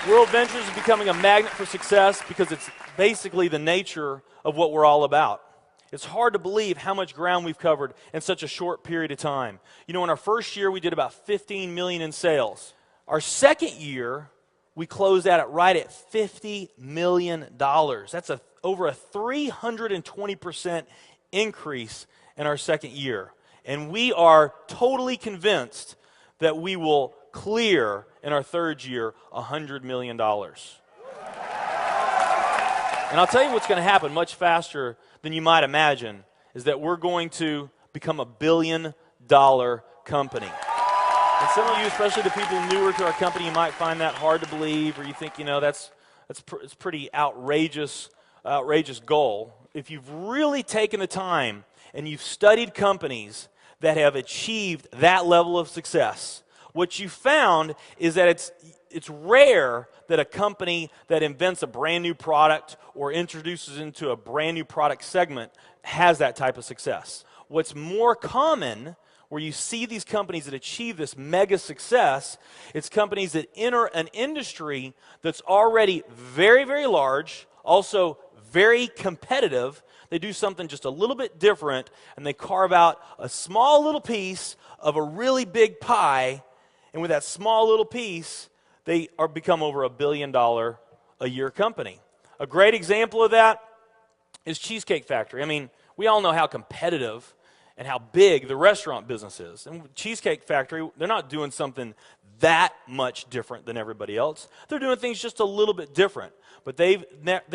World Ventures is becoming a magnet for success because it's basically the nature of what we're all about. It's hard to believe how much ground we've covered in such a short period of time. You know, in our first year, we did about 15 million in sales. Our second year, we closed out right at $50 million. That's over a 320% increase in our second year. And we are totally convinced that we will clear in our third year $100 million. And I'll tell you what's going to happen much faster than you might imagine is that we're going to become a $1 billion company. And some of you, especially the people newer to our company, you might find that hard to believe, or you think, you know, it's pretty outrageous goal. If you've really taken the time and you've studied companies that have achieved that level of success, what you found is that it's rare that a company that invents a brand new product or introduces into a brand new product segment has that type of success. What's more common, where you see these companies that achieve this mega success, it's companies that enter an industry that's already very, very large, also very competitive. They do something just a little bit different, and they carve out a small little piece of a really big pie. And with that small little piece, they become over $1 billion a year company. A great example of that is Cheesecake Factory. I mean, we all know how competitive and how big the restaurant business is. And Cheesecake Factory, they're not doing something that much different than everybody else. They're doing things just a little bit different. But they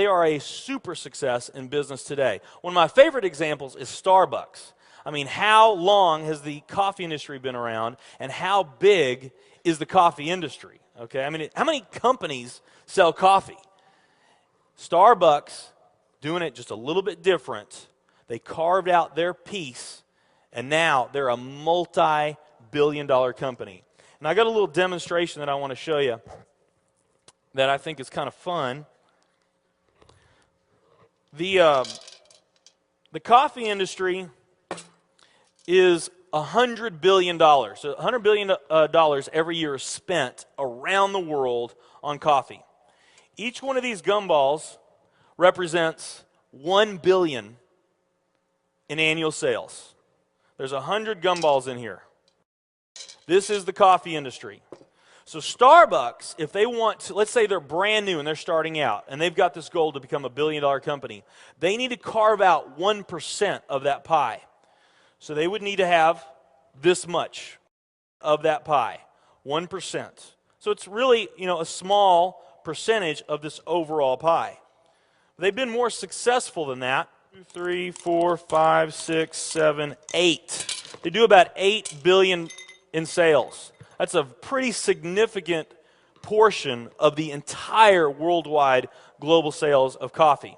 are a super success in business today. One of my favorite examples is Starbucks. I mean, how long has the coffee industry been around, and how big is the coffee industry? Okay, I mean, how many companies sell coffee? Starbucks, doing it just a little bit different. They carved out their piece, and now they're a multi-billion-dollar company. And I got a little demonstration that I want to show you that I think is kind of fun. The coffee industry is $100 billion. So $100 billion every year is spent around the world on coffee. Each one of these gumballs represents $1 billion in annual sales. There's 100 gumballs in here. This is the coffee industry. So Starbucks, if they want to, let's say they're brand new and they're starting out, and they've got this goal to become a $1 billion company, they need to carve out 1% of that pie. So they would need to have this much of that pie, 1%. So it's really, you know, a small percentage of this overall pie. They've been more successful than that. 2, 3, 4, 5, 6, 7, 8. They do about $8 billion in sales. That's a pretty significant portion of the entire worldwide global sales of coffee.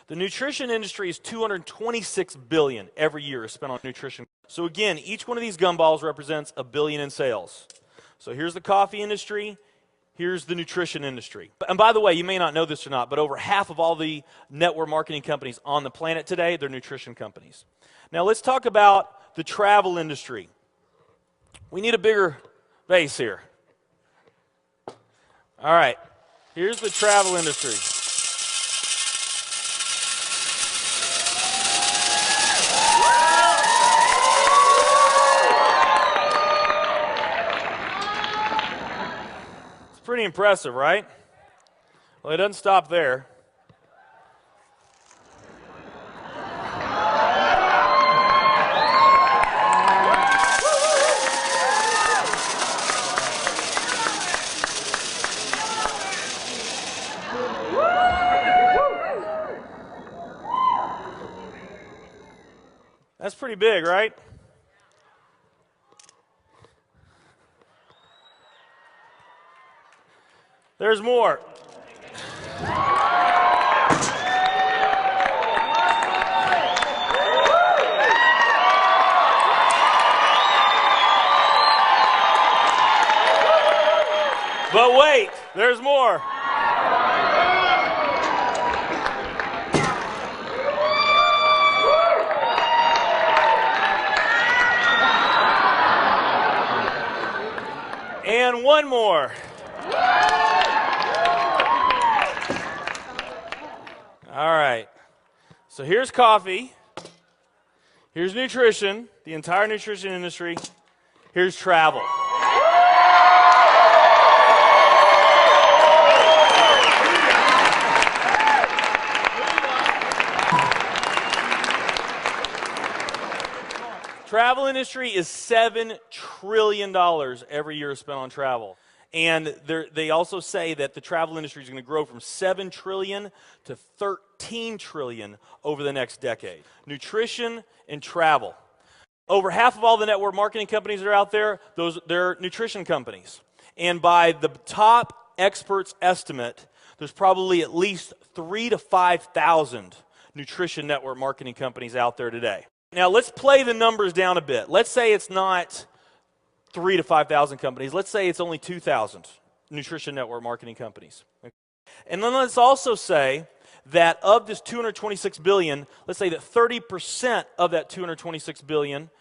The nutrition industry is $226 billion every year is spent on nutrition. So again, each one of these gumballs represents $1 billion in sales. So here's the coffee industry, here's the nutrition industry. And by the way, you may not know this or not, but over half of all the network marketing companies on the planet today, they're nutrition companies. Now let's talk about the travel industry. We need a bigger base here. All right, here's the travel industry. Pretty impressive, right? Well, it doesn't stop there. That's pretty big, right? There's more. But wait, there's more. And one more. All right. So here's coffee. Here's nutrition, the entire nutrition industry. Here's travel. Travel industry is $7 trillion every year spent on travel. And they also say that the travel industry is going to grow from $7 trillion to $13 trillion over the next decade. Nutrition and travel. Over half of all the network marketing companies that are out there, they're nutrition companies. And by the top experts' estimate, there's probably at least 3,000 to 5,000 nutrition network marketing companies out there today. Now let's play the numbers down a bit. Let's say it's not 3,000 to 5,000 companies. Let's say it's only 2,000 nutrition network marketing companies. And then let's also say that of this $226 billion, let's say that 30% of that $226 billion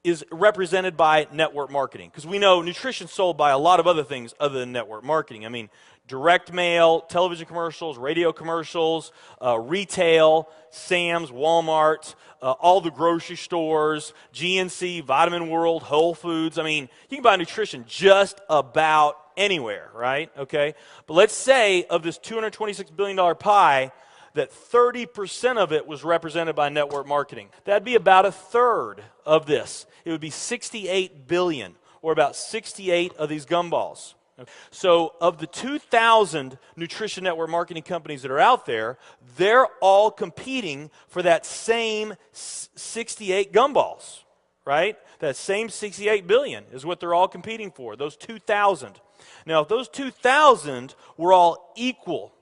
is represented by network marketing. Because we know nutrition's sold by a lot of other things other than network marketing. I mean, direct mail, television commercials, radio commercials, retail, Sam's, Walmart, all the grocery stores, GNC, Vitamin World, Whole Foods. I mean, you can buy nutrition just about anywhere, right? Okay? But let's say of this $226 billion pie, that 30% of it was represented by network marketing. That'd be about a third of this. It would be 68 billion, or about 68 of these gumballs. So of the 2,000 nutrition network marketing companies that are out there, they're all competing for that same 68 gumballs, right? That same 68 billion is what they're all competing for, those 2,000. Now, if those 2,000 were all equal,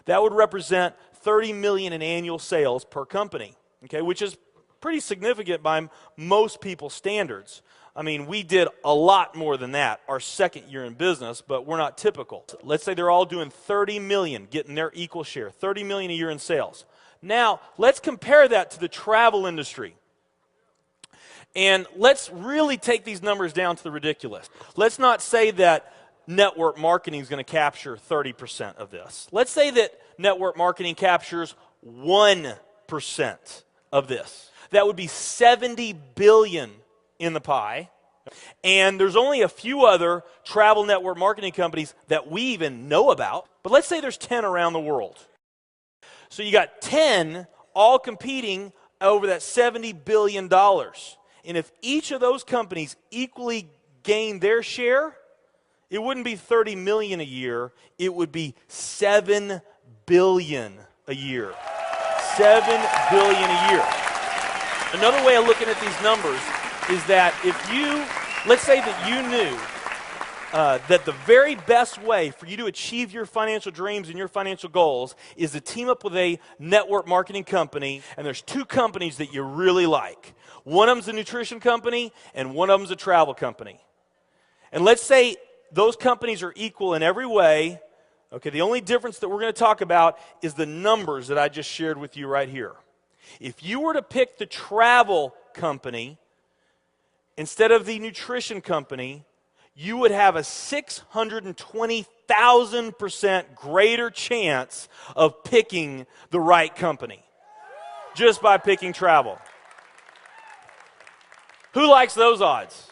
that would represent 30 million in annual sales per company, okay, which is pretty significant by most people's standards. I mean, we did a lot more than that our second year in business, but we're not typical. Let's say they're all doing 30 million, getting their equal share, 30 million a year in sales. Now, let's compare that to the travel industry. And let's really take these numbers down to the ridiculous. Let's not say that network marketing is going to capture 30% of this. Let's say that network marketing captures 1% of this. That would be 70 billion in the pie. And there's only a few other travel network marketing companies that we even know about. But let's say there's 10 around the world. So you got 10 all competing over that $70 billion. And if each of those companies equally gain their share, it wouldn't be 30 million a year, it would be 7 billion a year. 7 billion a year. Another way of looking at these numbers is that if you, let's say that you knew that the very best way for you to achieve your financial dreams and your financial goals is to team up with a network marketing company, and there's two companies that you really like. One of them's a nutrition company, and one of them's a travel company. And let's say those companies are equal in every way. Okay, the only difference that we're going to talk about is the numbers that I just shared with you right here. If you were to pick the travel company instead of the nutrition company, you would have a 620,000% greater chance of picking the right company just by picking travel. Who likes those odds?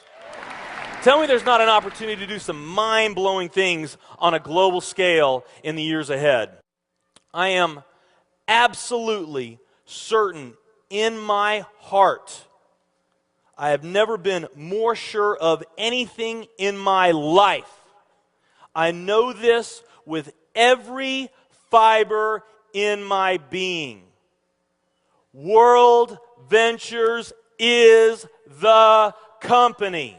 Tell me there's not an opportunity to do some mind-blowing things on a global scale in the years ahead. I am absolutely certain in my heart, I have never been more sure of anything in my life. I know this with every fiber in my being. World Ventures is the company.